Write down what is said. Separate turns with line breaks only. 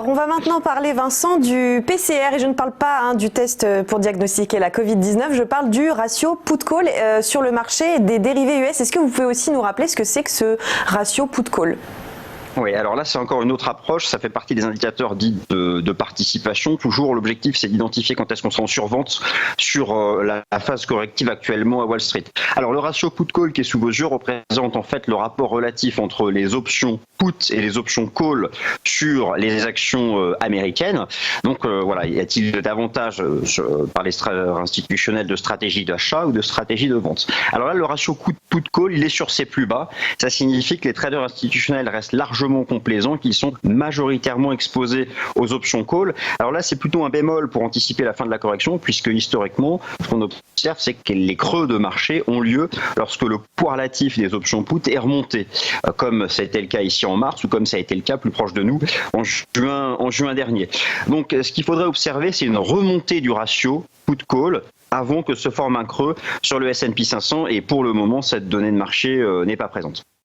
Alors, on va maintenant parler, Vincent, du PCR, et je ne parle pas du test pour diagnostiquer la Covid-19, je parle du ratio put-call sur le marché des dérivés US. Est-ce que vous pouvez aussi nous rappeler ce que c'est que ce ratio put-call ?
Oui, alors là, c'est encore une autre approche. Ça fait partie des indicateurs dits de participation. Toujours, l'objectif, c'est d'identifier quand est-ce qu'on sera en survente sur la phase corrective actuellement à Wall Street. Alors, le ratio put-call qui est sous vos yeux représente en fait le rapport relatif entre les options put et les options call sur les actions américaines. Donc, voilà, y a-t-il davantage, par les institutionnels, de stratégie d'achat ou de stratégie de vente? Alors là, le ratio put-call, il est sur ses plus bas. Ça signifie que les traders institutionnels restent largement complaisants, qu'ils sont majoritairement exposés aux options call. Alors là, c'est plutôt un bémol pour anticiper la fin de la correction, puisque historiquement, ce qu'on observe, c'est que les creux de marché ont lieu lorsque le poids relatif des options put est remonté, comme ça a été le cas ici en mars, ou comme ça a été le cas plus proche de nous en juin dernier. Donc, ce qu'il faudrait observer, c'est une remontée du ratio put-call avant que se forme un creux sur le S&P 500, et pour le moment, cette donnée de marché n'est pas présente.